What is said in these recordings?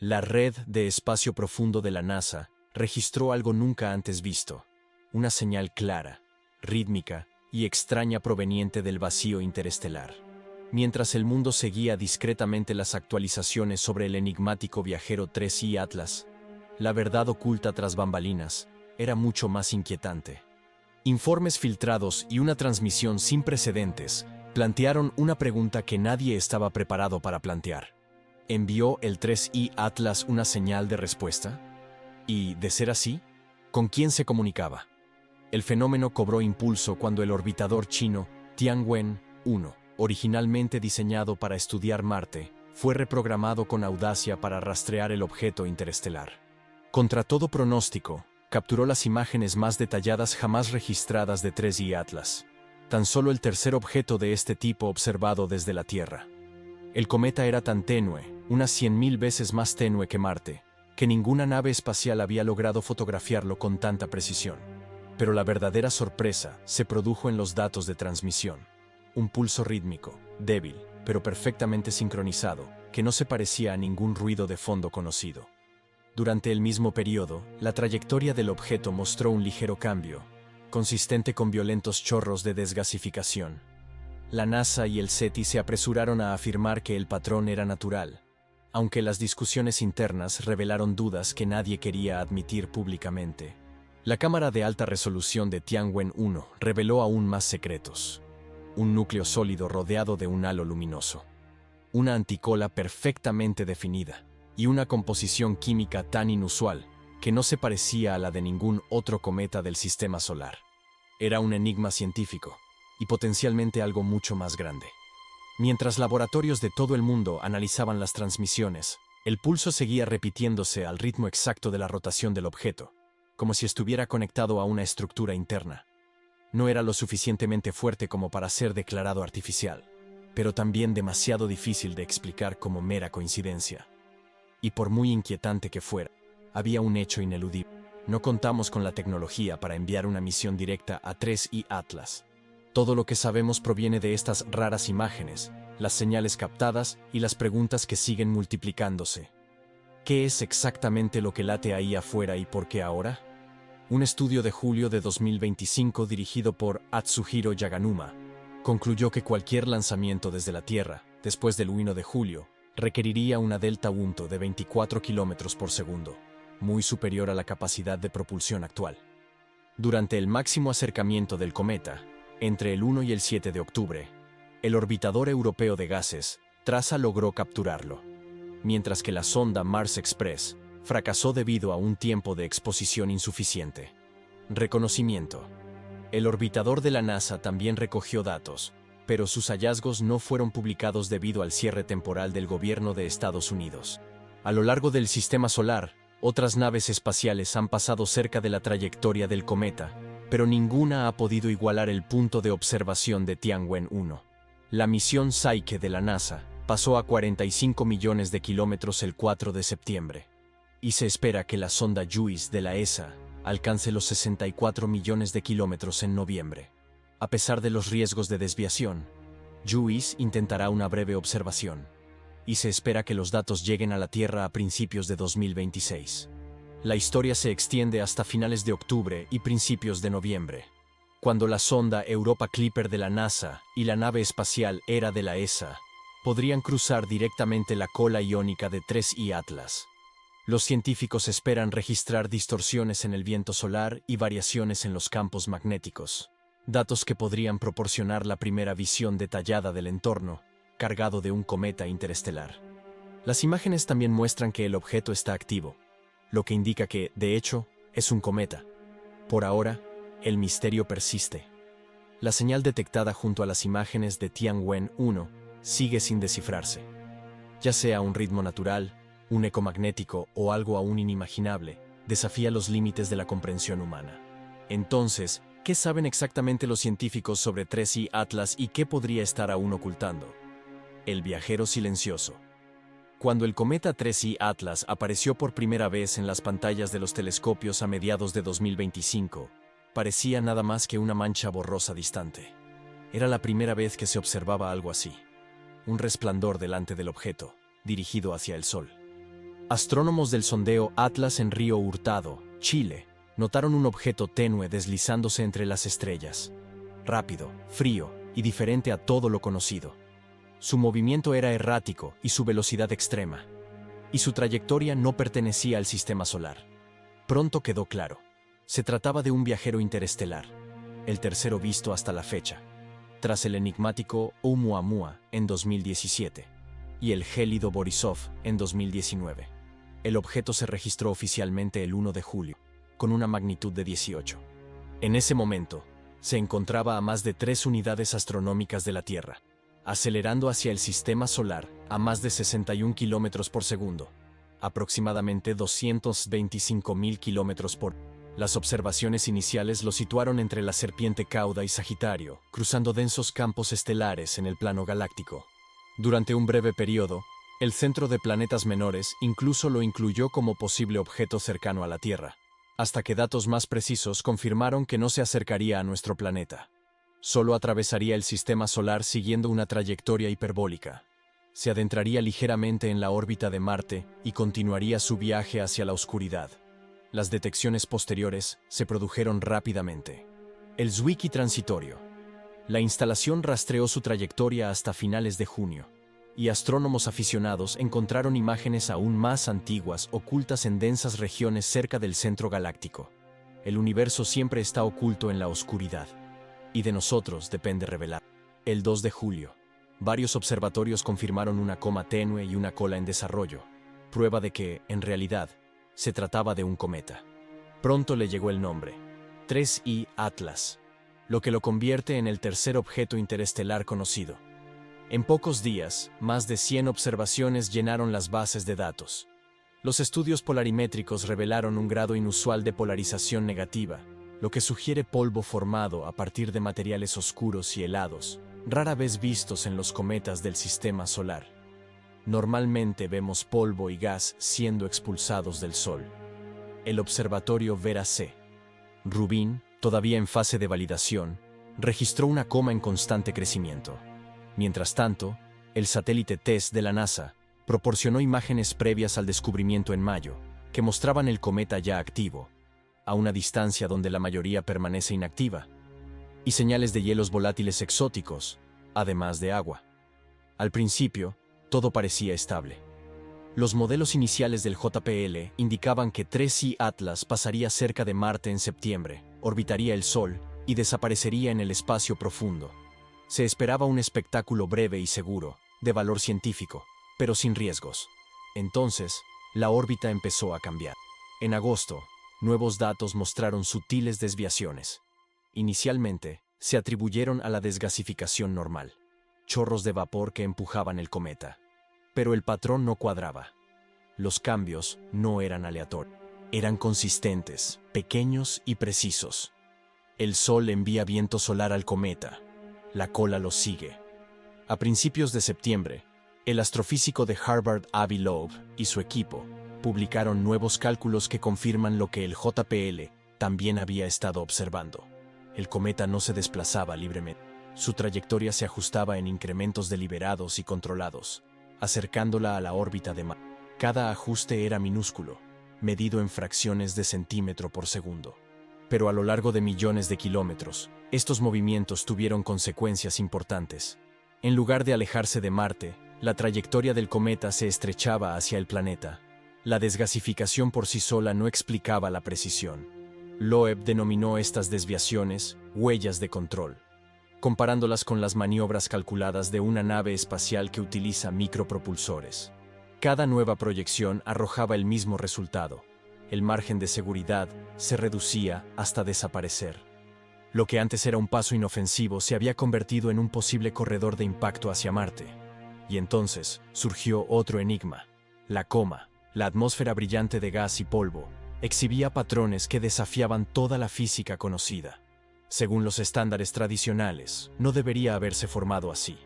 La red de espacio profundo de la NASA registró algo nunca antes visto, una señal clara, rítmica y extraña proveniente del vacío interestelar. Mientras el mundo seguía discretamente las actualizaciones sobre el enigmático viajero 3I Atlas, la verdad oculta tras bambalinas era mucho más inquietante. Informes filtrados y una transmisión sin precedentes plantearon una pregunta que nadie estaba preparado para plantear. ¿Envió el 3I Atlas una señal de respuesta? Y, de ser así, ¿con quién se comunicaba? El fenómeno cobró impulso cuando el orbitador chino Tianwen-1, originalmente diseñado para estudiar Marte, fue reprogramado con audacia para rastrear el objeto interestelar. Contra todo pronóstico, capturó las imágenes más detalladas jamás registradas de 3I Atlas, tan solo el tercer objeto de este tipo observado desde la Tierra. El cometa era tan tenue, unas 100.000 veces más tenue que Marte, que ninguna nave espacial había logrado fotografiarlo con tanta precisión. Pero la verdadera sorpresa se produjo en los datos de transmisión. Un pulso rítmico, débil, pero perfectamente sincronizado, que no se parecía a ningún ruido de fondo conocido. Durante el mismo periodo, la trayectoria del objeto mostró un ligero cambio, consistente con violentos chorros de desgasificación. La NASA y el SETI se apresuraron a afirmar que el patrón era natural, aunque las discusiones internas revelaron dudas que nadie quería admitir públicamente. La cámara de alta resolución de Tianwen-1 reveló aún más secretos. Un núcleo sólido rodeado de un halo luminoso. Una anticola perfectamente definida, y una composición química tan inusual que no se parecía a la de ningún otro cometa del sistema solar. Era un enigma científico, y potencialmente algo mucho más grande. Mientras laboratorios de todo el mundo analizaban las transmisiones, el pulso seguía repitiéndose al ritmo exacto de la rotación del objeto, como si estuviera conectado a una estructura interna. No era lo suficientemente fuerte como para ser declarado artificial, pero también demasiado difícil de explicar como mera coincidencia. Y por muy inquietante que fuera, había un hecho ineludible. No contamos con la tecnología para enviar una misión directa a 3I Atlas. Todo lo que sabemos proviene de estas raras imágenes, las señales captadas y las preguntas que siguen multiplicándose. ¿Qué es exactamente lo que late ahí afuera y por qué ahora? Un estudio de julio de 2025 dirigido por Atsuhiro Yaganuma concluyó que cualquier lanzamiento desde la Tierra, después del 1 de julio, requeriría una delta Unto de 24 km por segundo, muy superior a la capacidad de propulsión actual. Durante el máximo acercamiento del cometa, entre el 1 y el 7 de octubre, el orbitador europeo de gases, TRASA, logró capturarlo, mientras que la sonda Mars Express fracasó debido a un tiempo de exposición insuficiente. Reconocimiento. El orbitador de la NASA también recogió datos, pero sus hallazgos no fueron publicados debido al cierre temporal del gobierno de Estados Unidos. A lo largo del sistema solar, otras naves espaciales han pasado cerca de la trayectoria del cometa, pero ninguna ha podido igualar el punto de observación de Tianwen-1. La misión Psyche de la NASA pasó a 45 millones de kilómetros el 4 de septiembre, y se espera que la sonda JUICE de la ESA alcance los 64 millones de kilómetros en noviembre. A pesar de los riesgos de desviación, JUICE intentará una breve observación, y se espera que los datos lleguen a la Tierra a principios de 2026. La historia se extiende hasta finales de octubre y principios de noviembre, cuando la sonda Europa Clipper de la NASA y la nave espacial Hera de la ESA podrían cruzar directamente la cola iónica de 3I Atlas. Los científicos esperan registrar distorsiones en el viento solar y variaciones en los campos magnéticos, datos que podrían proporcionar la primera visión detallada del entorno, cargado de un cometa interestelar. Las imágenes también muestran que el objeto está activo, lo que indica que, de hecho, es un cometa. Por ahora, el misterio persiste. La señal detectada junto a las imágenes de Tianwen-1 sigue sin descifrarse. Ya sea un ritmo natural, un eco magnético o algo aún inimaginable, desafía los límites de la comprensión humana. Entonces, ¿qué saben exactamente los científicos sobre 3I Atlas y qué podría estar aún ocultando? El viajero silencioso. Cuando el cometa 3I Atlas apareció por primera vez en las pantallas de los telescopios a mediados de 2025, parecía nada más que una mancha borrosa distante. Era la primera vez que se observaba algo así. Un resplandor delante del objeto, dirigido hacia el Sol. Astrónomos del sondeo Atlas en Río Hurtado, Chile, notaron un objeto tenue deslizándose entre las estrellas. Rápido, frío y diferente a todo lo conocido. Su movimiento era errático y su velocidad extrema. Y su trayectoria no pertenecía al sistema solar. Pronto quedó claro. Se trataba de un viajero interestelar, el tercero visto hasta la fecha, tras el enigmático Oumuamua en 2017 y el gélido Borisov en 2019. El objeto se registró oficialmente el 1 de julio, con una magnitud de 18. En ese momento, se encontraba a más de 3 unidades astronómicas de la Tierra, acelerando hacia el sistema solar a más de 61 kilómetros por segundo, aproximadamente 225.000 kilómetros por hora. Las observaciones iniciales lo situaron entre la serpiente Cauda y Sagitario, cruzando densos campos estelares en el plano galáctico. Durante un breve periodo, el Centro de Planetas Menores incluso lo incluyó como posible objeto cercano a la Tierra, hasta que datos más precisos confirmaron que no se acercaría a nuestro planeta. Solo atravesaría el sistema solar siguiendo una trayectoria hiperbólica. Se adentraría ligeramente en la órbita de Marte y continuaría su viaje hacia la oscuridad. Las detecciones posteriores se produjeron rápidamente. El Zwicky transitorio. La instalación rastreó su trayectoria hasta finales de junio, y astrónomos aficionados encontraron imágenes aún más antiguas ocultas en densas regiones cerca del centro galáctico. El universo siempre está oculto en la oscuridad, y de nosotros depende revelar. El 2 de julio, varios observatorios confirmaron una coma tenue y una cola en desarrollo, prueba de que, en realidad, se trataba de un cometa. Pronto le llegó el nombre, 3I Atlas, lo que lo convierte en el tercer objeto interestelar conocido. En pocos días, más de 100 observaciones llenaron las bases de datos. Los estudios polarimétricos revelaron un grado inusual de polarización negativa, lo que sugiere polvo formado a partir de materiales oscuros y helados, rara vez vistos en los cometas del sistema solar. Normalmente vemos polvo y gas siendo expulsados del Sol. El observatorio Vera C. Rubin, todavía en fase de validación, registró una coma en constante crecimiento. Mientras tanto, el satélite TESS de la NASA proporcionó imágenes previas al descubrimiento en mayo, que mostraban el cometa ya activo, a una distancia donde la mayoría permanece inactiva, y señales de hielos volátiles exóticos, además de agua. Al principio, todo parecía estable. Los modelos iniciales del JPL indicaban que 3I Atlas pasaría cerca de Marte en septiembre, orbitaría el Sol y desaparecería en el espacio profundo. Se esperaba un espectáculo breve y seguro, de valor científico, pero sin riesgos. Entonces, la órbita empezó a cambiar. En agosto, nuevos datos mostraron sutiles desviaciones. Inicialmente, se atribuyeron a la desgasificación normal, chorros de vapor que empujaban el cometa. Pero el patrón no cuadraba. Los cambios no eran aleatorios. Eran consistentes, pequeños y precisos. El Sol envía viento solar al cometa. La cola lo sigue. A principios de septiembre, el astrofísico de Harvard Avi Loeb y su equipo publicaron nuevos cálculos que confirman lo que el JPL también había estado observando. El cometa no se desplazaba libremente. Su trayectoria se ajustaba en incrementos deliberados y controlados, acercándola a la órbita de Marte. Cada ajuste era minúsculo, medido en fracciones de centímetro por segundo. Pero a lo largo de millones de kilómetros, estos movimientos tuvieron consecuencias importantes. En lugar de alejarse de Marte, la trayectoria del cometa se estrechaba hacia el planeta. La desgasificación por sí sola no explicaba la precisión. Loeb denominó estas desviaciones huellas de control, comparándolas con las maniobras calculadas de una nave espacial que utiliza micropropulsores. Cada nueva proyección arrojaba el mismo resultado. El margen de seguridad se reducía hasta desaparecer. Lo que antes era un paso inofensivo se había convertido en un posible corredor de impacto hacia Marte. Y entonces surgió otro enigma. La coma, la atmósfera brillante de gas y polvo, exhibía patrones que desafiaban toda la física conocida. Según los estándares tradicionales, no debería haberse formado así.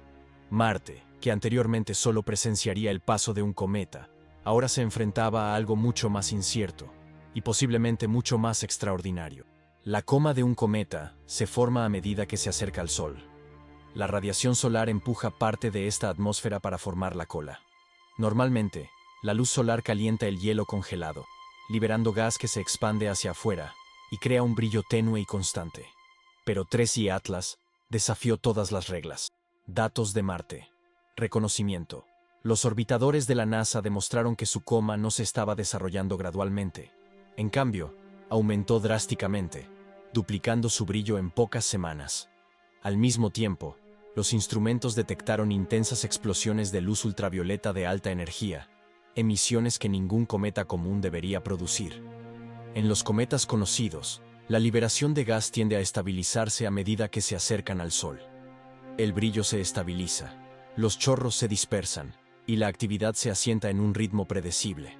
Marte, que anteriormente solo presenciaría el paso de un cometa, ahora se enfrentaba a algo mucho más incierto y posiblemente mucho más extraordinario. La coma de un cometa se forma a medida que se acerca al Sol. La radiación solar empuja parte de esta atmósfera para formar la cola. Normalmente, La luz solar calienta el hielo congelado, liberando gas que se expande hacia afuera y crea un brillo tenue y constante. Pero Tracy Atlas desafió todas las reglas. Datos de Marte. Reconocimiento. Los orbitadores de la NASA demostraron que su coma no se estaba desarrollando gradualmente. En cambio, aumentó drásticamente, duplicando su brillo en pocas semanas. Al mismo tiempo, los instrumentos detectaron intensas explosiones de luz ultravioleta de alta energía, emisiones que ningún cometa común debería producir. En los cometas conocidos, la liberación de gas tiende a estabilizarse a medida que se acercan al Sol. El brillo se estabiliza, los chorros se dispersan, y la actividad se asienta en un ritmo predecible.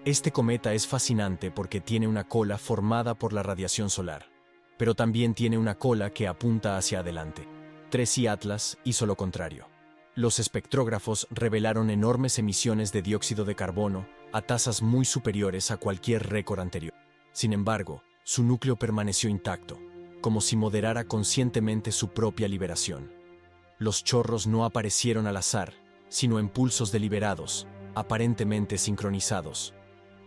Este cometa es fascinante porque tiene una cola formada por la radiación solar, pero también tiene una cola que apunta hacia adelante. Tracy Atlas hizo lo contrario. Los espectrógrafos revelaron enormes emisiones de dióxido de carbono a tasas muy superiores a cualquier récord anterior. Sin embargo, su núcleo permaneció intacto, como si moderara conscientemente su propia liberación. Los chorros no aparecieron al azar, sino en pulsos deliberados, aparentemente sincronizados.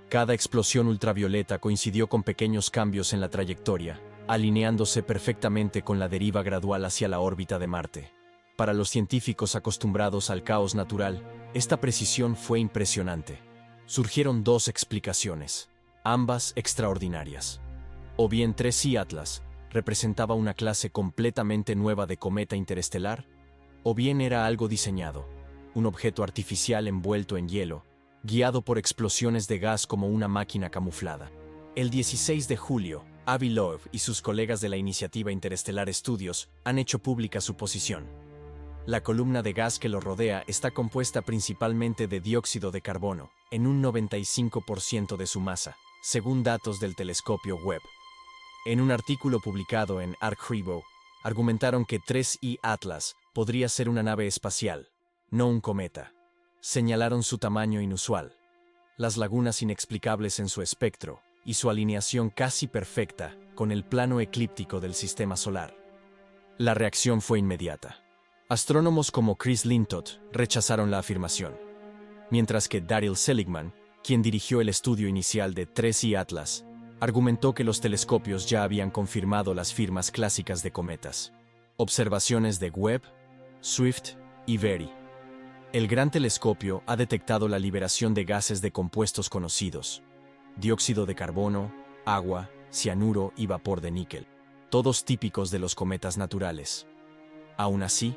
Cada explosión ultravioleta coincidió con pequeños cambios en la trayectoria, alineándose perfectamente con la deriva gradual hacia la órbita de Marte. Para los científicos acostumbrados al caos natural, esta precisión fue impresionante. Surgieron dos explicaciones, ambas extraordinarias. O bien Tracy Atlas representaba una clase completamente nueva de cometa interestelar, o bien era algo diseñado, un objeto artificial envuelto en hielo, guiado por explosiones de gas como una máquina camuflada. El 16 de julio, Avi Loeb y sus colegas de la Iniciativa Interestelar Studios han hecho pública su posición. La columna de gas que lo rodea está compuesta principalmente de dióxido de carbono, en un 95% de su masa, según datos del telescopio Webb. En un artículo publicado en Arecibo, argumentaron que Tracy Atlas podría ser una nave espacial, no un cometa. Señalaron su tamaño inusual, las lagunas inexplicables en su espectro y su alineación casi perfecta con el plano eclíptico del sistema solar. La reacción fue inmediata. Astrónomos como Chris Lintott rechazaron la afirmación, mientras que Daryl Seligman, quien dirigió el estudio inicial de Tracy Atlas, argumentó que los telescopios ya habían confirmado las firmas clásicas de cometas. Observaciones de Webb, Swift y Very. El Gran Telescopio ha detectado la liberación de gases de compuestos conocidos: dióxido de carbono, agua, cianuro y vapor de níquel, todos típicos de los cometas naturales. Aún así,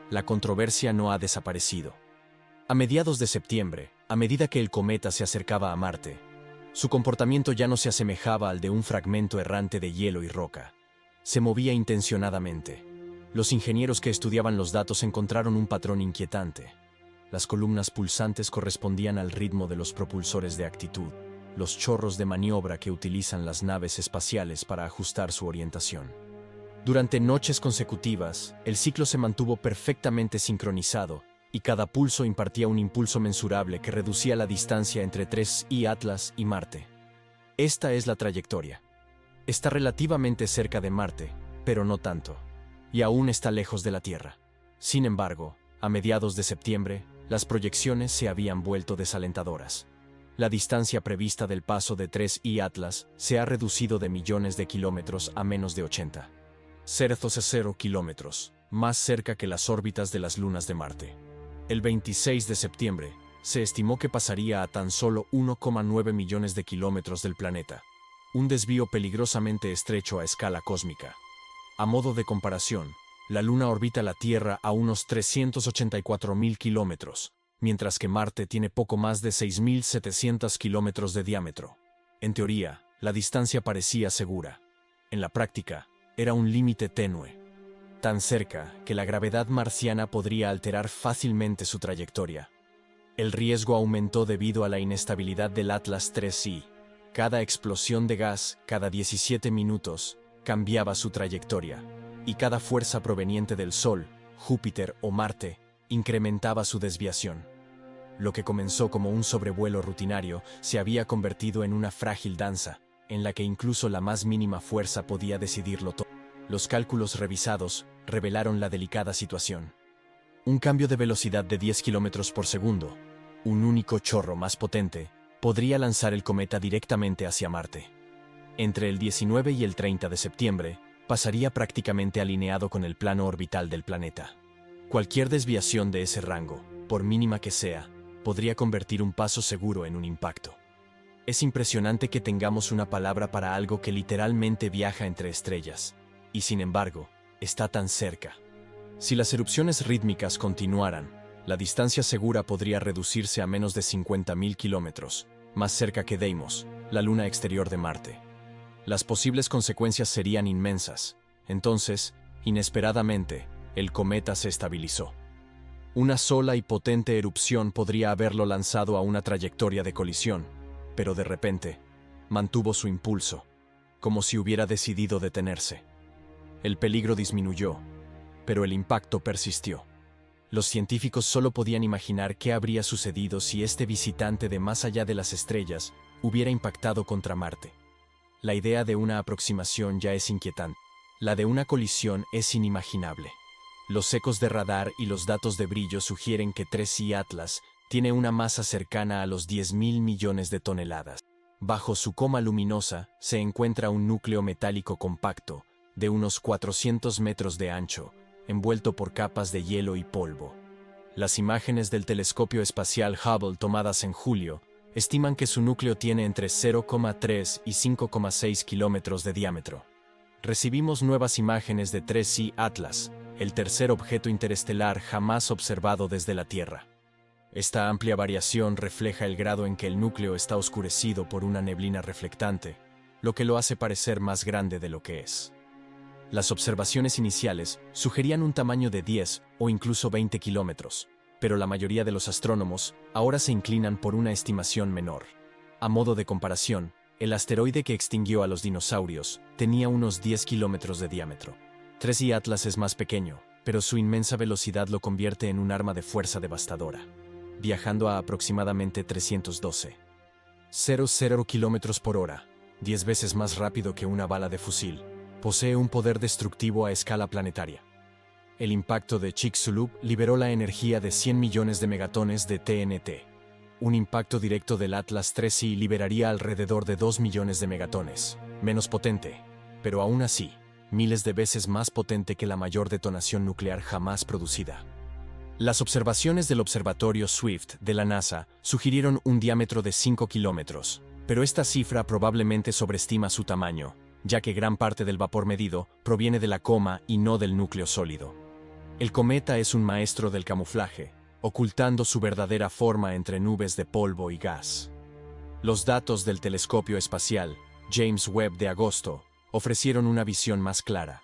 la controversia no ha desaparecido. A mediados de septiembre, a medida que el cometa se acercaba a Marte, su comportamiento ya no se asemejaba al de un fragmento errante de hielo y roca. Se movía intencionadamente. Los ingenieros que estudiaban los datos encontraron un patrón inquietante. Las columnas pulsantes correspondían al ritmo de los propulsores de actitud, los chorros de maniobra que utilizan las naves espaciales para ajustar su orientación. Durante noches consecutivas, el ciclo se mantuvo perfectamente sincronizado y cada pulso impartía un impulso mensurable que reducía la distancia entre Tracy Atlas y Marte. Esta es la trayectoria. Está relativamente cerca de Marte, pero no tanto, y aún está lejos de la Tierra. Sin embargo, a mediados de septiembre, las proyecciones se habían vuelto desalentadoras. La distancia prevista del paso de Tracy Atlas se ha reducido de millones de kilómetros a menos de 80. 0,0 kilómetros, más cerca que las órbitas de las lunas de Marte. El 26 de septiembre, se estimó que pasaría a tan solo 1,9 millones de kilómetros del planeta, un desvío peligrosamente estrecho a escala cósmica. A modo de comparación, la Luna orbita la Tierra a unos 384.000 kilómetros, mientras que Marte tiene poco más de 6.700 kilómetros de diámetro. En teoría, la distancia parecía segura. En la práctica, era un límite tenue, tan cerca que la gravedad marciana podría alterar fácilmente su trayectoria. El riesgo aumentó debido a la inestabilidad del Atlas 3i. Cada explosión de gas, cada 17 minutos, cambiaba su trayectoria, y cada fuerza proveniente del Sol, Júpiter o Marte incrementaba su desviación. Lo que comenzó como un sobrevuelo rutinario se había convertido en una frágil danza, en la que incluso la más mínima fuerza podía decidirlo todo. Los cálculos revisados revelaron la delicada situación. Un cambio de velocidad de 10 km por segundo, un único chorro más potente, podría lanzar el cometa directamente hacia Marte. Entre el 19 y el 30 de septiembre, pasaría prácticamente alineado con el plano orbital del planeta. Cualquier desviación de ese rango, por mínima que sea, podría convertir un paso seguro en un impacto. Es impresionante que tengamos una palabra para algo que literalmente viaja entre estrellas, y sin embargo, está tan cerca. Si las erupciones rítmicas continuaran, la distancia segura podría reducirse a menos de 50.000 kilómetros, más cerca que Deimos, la luna exterior de Marte. Las posibles consecuencias serían inmensas. Entonces, inesperadamente, el cometa se estabilizó. Una sola y potente erupción podría haberlo lanzado a una trayectoria de colisión, pero de repente, mantuvo su impulso, como si hubiera decidido detenerse. El peligro disminuyó, pero el impacto persistió. Los científicos solo podían imaginar qué habría sucedido si este visitante de más allá de las estrellas hubiera impactado contra Marte. La idea de una aproximación ya es inquietante. La de una colisión es inimaginable. Los ecos de radar y los datos de brillo sugieren que 3I Atlas tiene una masa cercana a los 10.000 millones de toneladas. Bajo su coma luminosa se encuentra un núcleo metálico compacto, de unos 400 metros de ancho, envuelto por capas de hielo y polvo. Las imágenes del telescopio espacial Hubble tomadas en julio estiman que su núcleo tiene entre 0,3 y 5,6 kilómetros de diámetro. Recibimos nuevas imágenes de 3I Atlas, el tercer objeto interestelar jamás observado desde la Tierra. Esta amplia variación refleja el grado en que el núcleo está oscurecido por una neblina reflectante, lo que lo hace parecer más grande de lo que es. Las observaciones iniciales sugerían un tamaño de 10 o incluso 20 kilómetros, pero la mayoría de los astrónomos ahora se inclinan por una estimación menor. A modo de comparación, el asteroide que extinguió a los dinosaurios tenía unos 10 kilómetros de diámetro. 3I Atlas es más pequeño, pero su inmensa velocidad lo convierte en un arma de fuerza devastadora, viajando a aproximadamente 312,00 kilómetros por hora, 10 veces más rápido que una bala de fusil. Posee un poder destructivo a escala planetaria. El impacto de Chicxulub liberó la energía de 100 millones de megatones de TNT. Un impacto directo del Atlas 3I liberaría alrededor de 2 millones de megatones, menos potente, pero aún así, miles de veces más potente que la mayor detonación nuclear jamás producida. Las observaciones del observatorio Swift de la NASA sugirieron un diámetro de 5 kilómetros, pero esta cifra probablemente sobreestima su tamaño, ya que gran parte del vapor medido proviene de la coma y no del núcleo sólido. El cometa es un maestro del camuflaje, ocultando su verdadera forma entre nubes de polvo y gas. Los datos del telescopio espacial James Webb de agosto ofrecieron una visión más clara.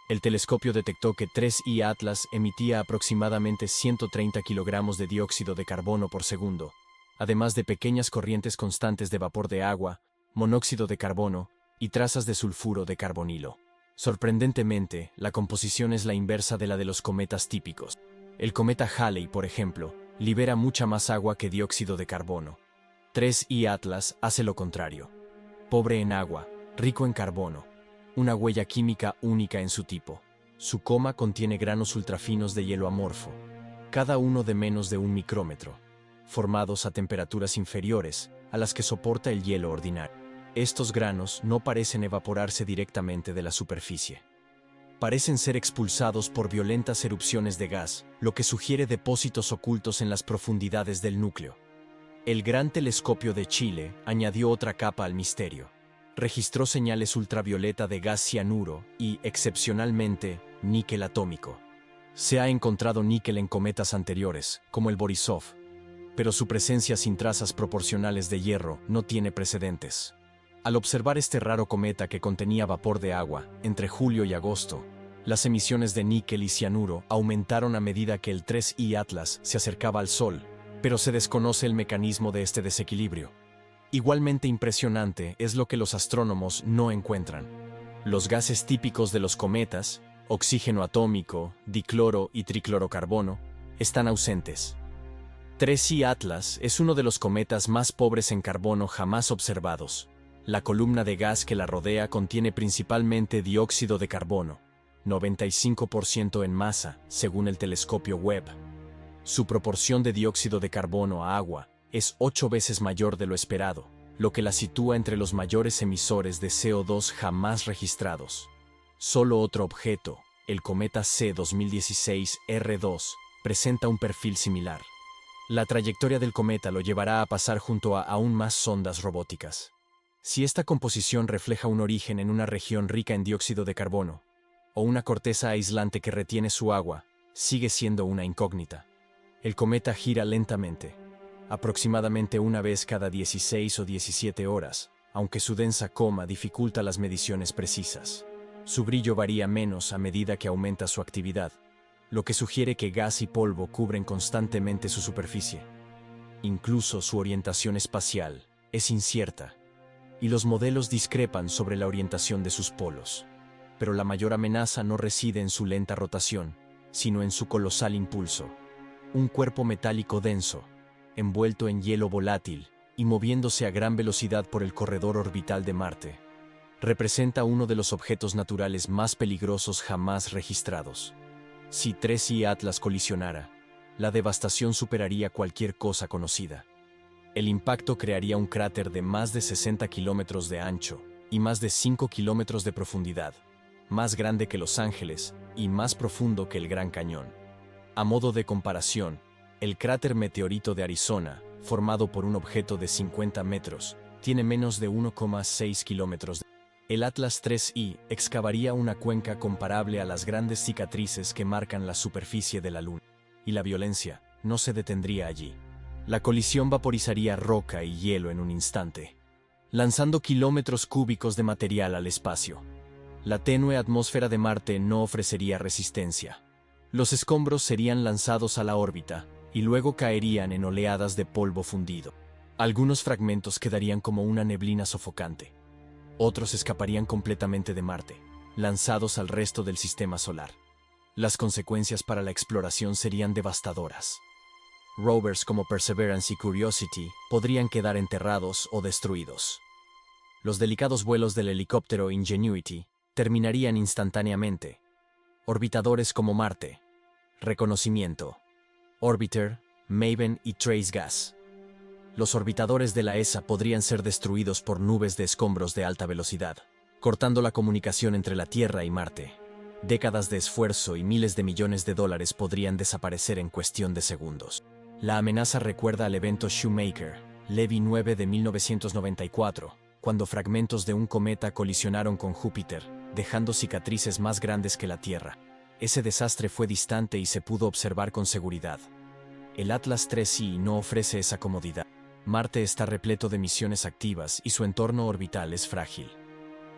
El telescopio detectó que 3I Atlas emitía aproximadamente 130 kilogramos de dióxido de carbono por segundo, además de pequeñas corrientes constantes de vapor de agua, monóxido de carbono y trazas de sulfuro de carbonilo. Sorprendentemente, la composición es la inversa de la de los cometas típicos. El cometa Halley, por ejemplo, libera mucha más agua que dióxido de carbono. 3I Atlas hace lo contrario. Pobre en agua, rico en carbono. Una huella química única en su tipo. Su coma contiene granos ultrafinos de hielo amorfo, cada uno de menos de 1 micrómetro, formados a temperaturas inferiores a las que soporta el hielo ordinario. Estos granos no parecen evaporarse directamente de la superficie. Parecen ser expulsados por violentas erupciones de gas, lo que sugiere depósitos ocultos en las profundidades del núcleo. El Gran Telescopio de Chile añadió otra capa al misterio. Registró señales ultravioleta de gas cianuro y, excepcionalmente, níquel atómico. Se ha encontrado níquel en cometas anteriores, como el Borisov, pero su presencia sin trazas proporcionales de hierro no tiene precedentes. Al observar este raro cometa que contenía vapor de agua, entre julio y agosto, las emisiones de níquel y cianuro aumentaron a medida que el 3I Atlas se acercaba al Sol, pero se desconoce el mecanismo de este desequilibrio. Igualmente impresionante es lo que los astrónomos no encuentran. Los gases típicos de los cometas, oxígeno atómico, dicloro y triclorocarbono, están ausentes. 3I Atlas es uno de los cometas más pobres en carbono jamás observados. La columna de gas que la rodea contiene principalmente dióxido de carbono, 95% en masa, según el telescopio Webb. Su proporción de dióxido de carbono a agua es 8 veces mayor de lo esperado, lo que la sitúa entre los mayores emisores de CO2 jamás registrados. Solo otro objeto, el cometa C 2016 R2, presenta un perfil similar. La trayectoria del cometa lo llevará a pasar junto a aún más sondas robóticas. Si esta composición refleja un origen en una región rica en dióxido de carbono, o una corteza aislante que retiene su agua, sigue siendo una incógnita. El cometa gira lentamente, aproximadamente una vez cada 16 o 17 horas, aunque su densa coma dificulta las mediciones precisas. Su brillo varía menos a medida que aumenta su actividad, lo que sugiere que gas y polvo cubren constantemente su superficie. Incluso su orientación espacial es incierta, y los modelos discrepan sobre la orientación de sus polos. Pero la mayor amenaza no reside en su lenta rotación, sino en su colosal impulso. Un cuerpo metálico denso, envuelto en hielo volátil y moviéndose a gran velocidad por el corredor orbital de Marte, representa uno de los objetos naturales más peligrosos jamás registrados. Si 3I Atlas colisionara, la devastación superaría cualquier cosa conocida. El impacto crearía un cráter de más de 60 kilómetros de ancho y más de 5 kilómetros de profundidad, más grande que Los Ángeles y más profundo que el Gran Cañón. A modo de comparación, el cráter meteorito de Arizona, formado por un objeto de 50 metros, tiene menos de 1,6 kilómetros. El Atlas 3I excavaría una cuenca comparable a las grandes cicatrices que marcan la superficie de la Luna, y la violencia no se detendría allí. La colisión vaporizaría roca y hielo en un instante, lanzando kilómetros cúbicos de material al espacio. La tenue atmósfera de Marte no ofrecería resistencia. Los escombros serían lanzados a la órbita y luego caerían en oleadas de polvo fundido. Algunos fragmentos quedarían como una neblina sofocante. Otros escaparían completamente de Marte, lanzados al resto del sistema solar. Las consecuencias para la exploración serían devastadoras. Rovers como Perseverance y Curiosity podrían quedar enterrados o destruidos. Los delicados vuelos del helicóptero Ingenuity terminarían instantáneamente. Orbitadores como Marte, Reconocimiento, Orbiter, Maven y Trace Gas. Los orbitadores de la ESA podrían ser destruidos por nubes de escombros de alta velocidad, cortando la comunicación entre la Tierra y Marte. Décadas de esfuerzo y miles de millones de dólares podrían desaparecer en cuestión de segundos. La amenaza recuerda al evento Shoemaker, Levy 9 de 1994, cuando fragmentos de un cometa colisionaron con Júpiter, dejando cicatrices más grandes que la Tierra. Ese desastre fue distante y se pudo observar con seguridad. El Atlas 3I no ofrece esa comodidad. Marte está repleto de misiones activas y su entorno orbital es frágil.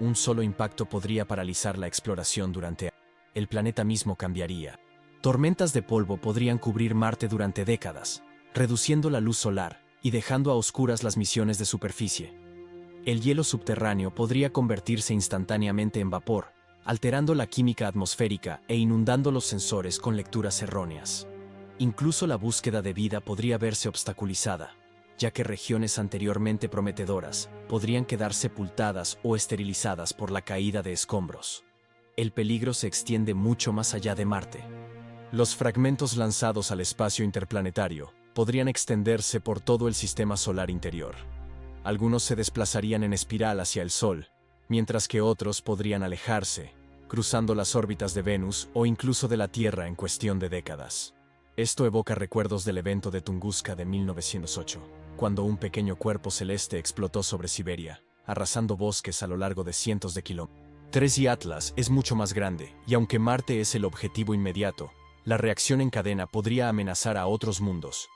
Un solo impacto podría paralizar la exploración durante años. El planeta mismo cambiaría. Tormentas de polvo podrían cubrir Marte durante décadas, reduciendo la luz solar y dejando a oscuras las misiones de superficie. El hielo subterráneo podría convertirse instantáneamente en vapor, alterando la química atmosférica e inundando los sensores con lecturas erróneas. Incluso la búsqueda de vida podría verse obstaculizada, ya que regiones anteriormente prometedoras podrían quedar sepultadas o esterilizadas por la caída de escombros. El peligro se extiende mucho más allá de Marte. Los fragmentos lanzados al espacio interplanetario podrían extenderse por todo el sistema solar interior. Algunos se desplazarían en espiral hacia el Sol, mientras que otros podrían alejarse, cruzando las órbitas de Venus o incluso de la Tierra en cuestión de décadas. Esto evoca recuerdos del evento de Tunguska de 1908, cuando un pequeño cuerpo celeste explotó sobre Siberia, arrasando bosques a lo largo de cientos de kilómetros. 3I Atlas es mucho más grande, y aunque Marte es el objetivo inmediato, la reacción en cadena podría amenazar a otros mundos.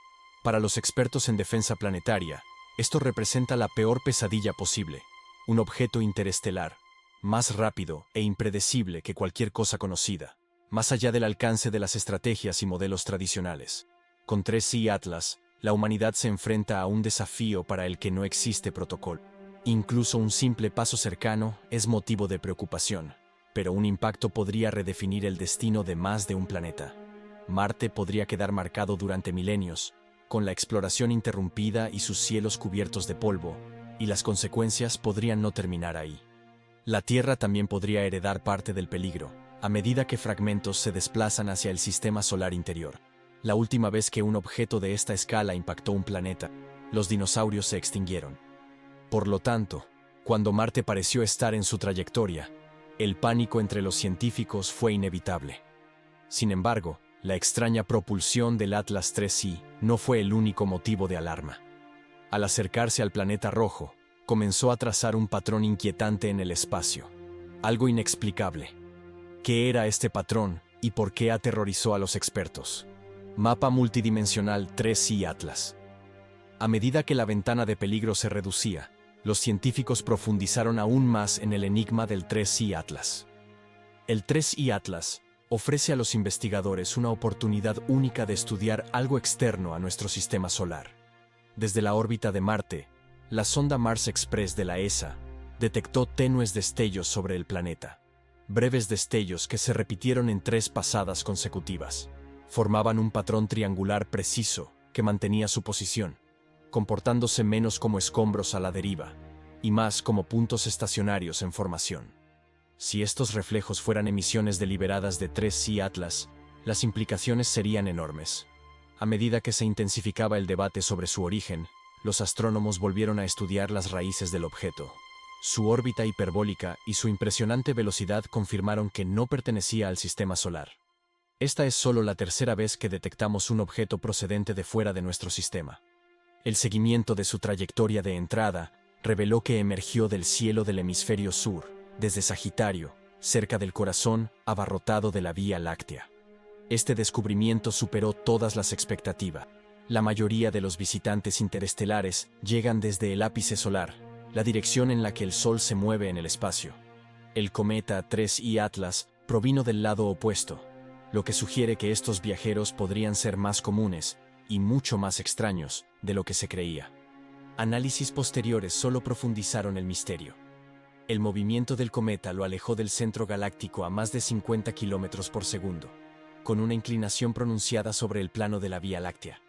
Para los expertos en defensa planetaria, esto representa la peor pesadilla posible, un objeto interestelar, más rápido e impredecible que cualquier cosa conocida, más allá del alcance de las estrategias y modelos tradicionales. Con 3I Atlas, la humanidad se enfrenta a un desafío para el que no existe protocolo. Incluso un simple paso cercano es motivo de preocupación, pero un impacto podría redefinir el destino de más de un planeta. Marte podría quedar marcado durante milenios, con la exploración interrumpida y sus cielos cubiertos de polvo, y las consecuencias podrían no terminar ahí. La Tierra también podría heredar parte del peligro, a medida que fragmentos se desplazan hacia el sistema solar interior. La última vez que un objeto de esta escala impactó un planeta, los dinosaurios se extinguieron. Por lo tanto, cuando Marte pareció estar en su trayectoria, el pánico entre los científicos fue inevitable. Sin embargo, la extraña propulsión del Atlas 3I no fue el único motivo de alarma. Al acercarse al planeta rojo, comenzó a trazar un patrón inquietante en el espacio. Algo inexplicable. ¿Qué era este patrón y por qué aterrorizó a los expertos? Mapa multidimensional 3I Atlas. A medida que la ventana de peligro se reducía, los científicos profundizaron aún más en el enigma del 3I Atlas. El 3I Atlas ofrece a los investigadores una oportunidad única de estudiar algo externo a nuestro sistema solar. Desde la órbita de Marte, la sonda Mars Express de la ESA detectó tenues destellos sobre el planeta. Breves destellos que se repitieron en 3 pasadas consecutivas. Formaban un patrón triangular preciso que mantenía su posición, comportándose menos como escombros a la deriva y más como puntos estacionarios en formación. Si estos reflejos fueran emisiones deliberadas de 3I Atlas, las implicaciones serían enormes. A medida que se intensificaba el debate sobre su origen, los astrónomos volvieron a estudiar las raíces del objeto. Su órbita hiperbólica y su impresionante velocidad confirmaron que no pertenecía al sistema solar. Esta es solo la tercera vez que detectamos un objeto procedente de fuera de nuestro sistema. El seguimiento de su trayectoria de entrada reveló que emergió del cielo del hemisferio sur, desde Sagitario, cerca del corazón abarrotado de la Vía Láctea. Este descubrimiento superó todas las expectativas. La mayoría de los visitantes interestelares llegan desde el ápice solar, la dirección en la que el Sol se mueve en el espacio. El cometa 3I Atlas provino del lado opuesto, lo que sugiere que estos viajeros podrían ser más comunes y mucho más extraños de lo que se creía. Análisis posteriores solo profundizaron el misterio. El movimiento del cometa lo alejó del centro galáctico a más de 50 kilómetros por segundo, con una inclinación pronunciada sobre el plano de la Vía Láctea.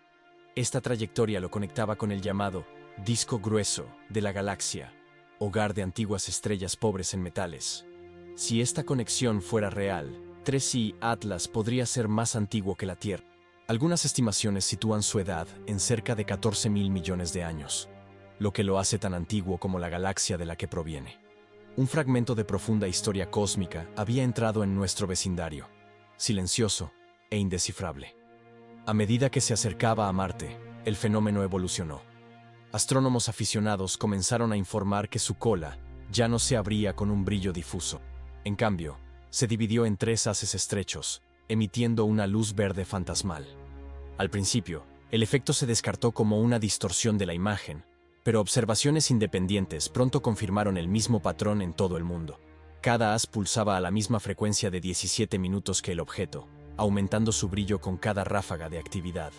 Esta trayectoria lo conectaba con el llamado disco grueso de la galaxia, hogar de antiguas estrellas pobres en metales. Si esta conexión fuera real, 3I Atlas podría ser más antiguo que la Tierra. Algunas estimaciones sitúan su edad en cerca de 14.000 millones de años, lo que lo hace tan antiguo como la galaxia de la que proviene. Un fragmento de profunda historia cósmica había entrado en nuestro vecindario, silencioso e indescifrable. A medida que se acercaba a Marte, el fenómeno evolucionó. Astrónomos aficionados comenzaron a informar que su cola ya no se abría con un brillo difuso. En cambio, se dividió en 3 haces estrechos, emitiendo una luz verde fantasmal. Al principio, el efecto se descartó como una distorsión de la imagen, pero observaciones independientes pronto confirmaron el mismo patrón en todo el mundo. Cada haz pulsaba a la misma frecuencia de 17 minutos que el objeto, aumentando su brillo con cada ráfaga de actividad.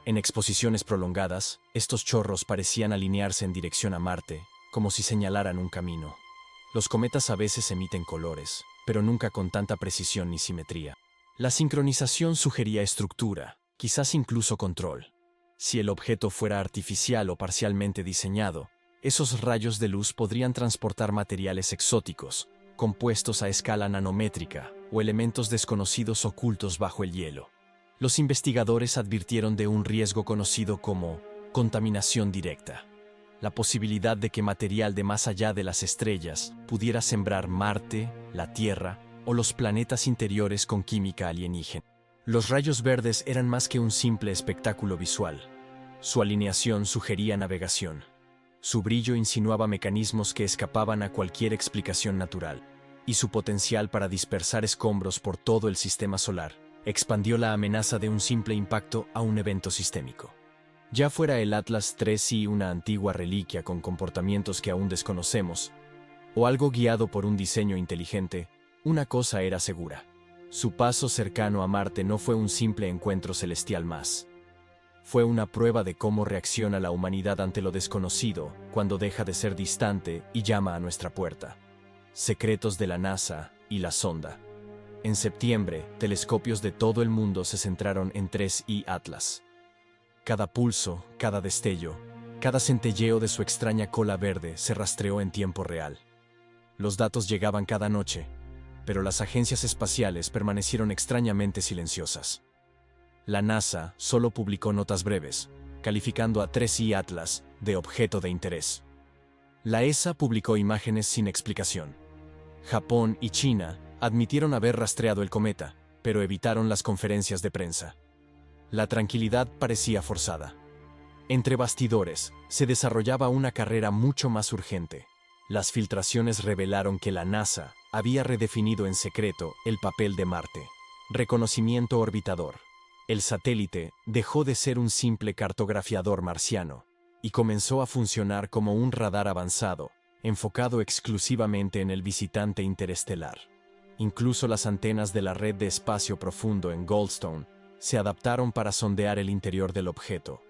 En exposiciones prolongadas, estos chorros parecían alinearse en dirección a Marte, como si señalaran un camino. Los cometas a veces emiten colores, pero nunca con tanta precisión ni simetría. La sincronización sugería estructura, quizás incluso control. Si el objeto fuera artificial o parcialmente diseñado, esos rayos de luz podrían transportar materiales exóticos, compuestos a escala nanométrica, o elementos desconocidos ocultos bajo el hielo. Los investigadores advirtieron de un riesgo conocido como contaminación directa. La posibilidad de que material de más allá de las estrellas pudiera sembrar Marte, la Tierra o los planetas interiores con química alienígena. Los rayos verdes eran más que un simple espectáculo visual. Su alineación sugería navegación. Su brillo insinuaba mecanismos que escapaban a cualquier explicación natural, y su potencial para dispersar escombros por todo el sistema solar expandió la amenaza de un simple impacto a un evento sistémico. Ya fuera el Atlas 3I una antigua reliquia con comportamientos que aún desconocemos, o algo guiado por un diseño inteligente, una cosa era segura. Su paso cercano a Marte no fue un simple encuentro celestial más. Fue una prueba de cómo reacciona la humanidad ante lo desconocido cuando deja de ser distante y llama a nuestra puerta. Secretos de la NASA y la sonda. En septiembre, telescopios de todo el mundo se centraron en 3I Atlas. Cada pulso, cada destello, cada centelleo de su extraña cola verde se rastreó en tiempo real. Los datos llegaban cada noche, pero las agencias espaciales permanecieron extrañamente silenciosas. La NASA solo publicó notas breves, calificando a 3I Atlas de objeto de interés. La ESA publicó imágenes sin explicación. Japón y China admitieron haber rastreado el cometa, pero evitaron las conferencias de prensa. La tranquilidad parecía forzada. Entre bastidores, se desarrollaba una carrera mucho más urgente. Las filtraciones revelaron que la NASA había redefinido en secreto el papel de Marte. Reconocimiento orbitador. El satélite dejó de ser un simple cartografiador marciano y comenzó a funcionar como un radar avanzado, enfocado exclusivamente en el visitante interestelar. Incluso las antenas de la red de espacio profundo en Goldstone se adaptaron para sondear el interior del objeto.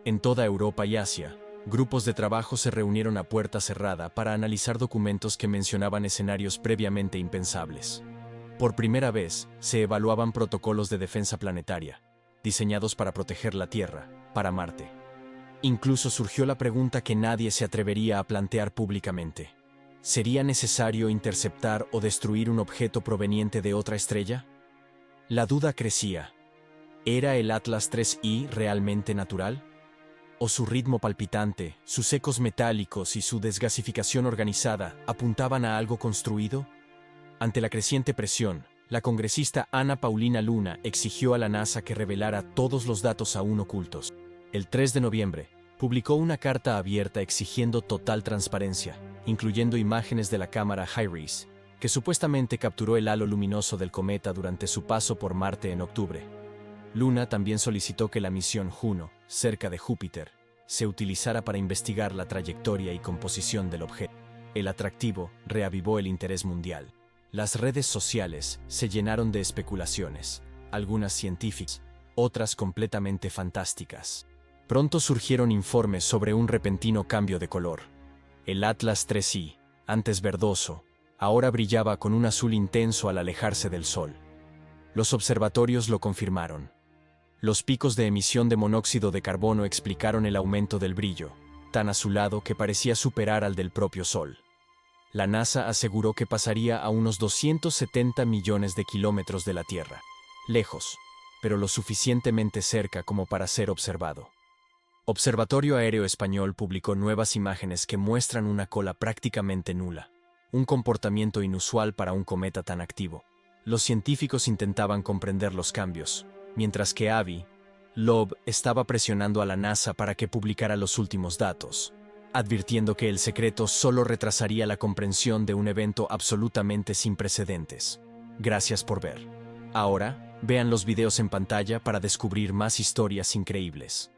En toda Europa y Asia, grupos de trabajo se reunieron a puerta cerrada para analizar documentos que mencionaban escenarios previamente impensables. Por primera vez, se evaluaban protocolos de defensa planetaria, diseñados para proteger la Tierra, para Marte. Incluso surgió la pregunta que nadie se atrevería a plantear públicamente. ¿Sería necesario interceptar o destruir un objeto proveniente de otra estrella? La duda crecía. ¿Era el Atlas 3I realmente natural? ¿O su ritmo palpitante, sus ecos metálicos y su desgasificación organizada apuntaban a algo construido? Ante la creciente presión, la congresista Ana Paulina Luna exigió a la NASA que revelara todos los datos aún ocultos. El 3 de noviembre, publicó una carta abierta exigiendo total transparencia, incluyendo imágenes de la cámara HiRISE, que supuestamente capturó el halo luminoso del cometa durante su paso por Marte en octubre. Luna también solicitó que la misión Juno, cerca de Júpiter, se utilizara para investigar la trayectoria y composición del objeto. El atractivo reavivó el interés mundial. Las redes sociales se llenaron de especulaciones, algunas científicas, otras completamente fantásticas. Pronto surgieron informes sobre un repentino cambio de color. El Atlas 3I, antes verdoso, ahora brillaba con un azul intenso al alejarse del Sol. Los observatorios lo confirmaron. Los picos de emisión de monóxido de carbono explicaron el aumento del brillo, tan azulado que parecía superar al del propio Sol. La NASA aseguró que pasaría a unos 270 millones de kilómetros de la Tierra, lejos, pero lo suficientemente cerca como para ser observado. Observatorio Aéreo Español publicó nuevas imágenes que muestran una cola prácticamente nula, un comportamiento inusual para un cometa tan activo. Los científicos intentaban comprender los cambios, mientras que Avi Loeb estaba presionando a la NASA para que publicara los últimos datos, advirtiendo que el secreto solo retrasaría la comprensión de un evento absolutamente sin precedentes. Gracias por ver. Ahora, vean los videos en pantalla para descubrir más historias increíbles.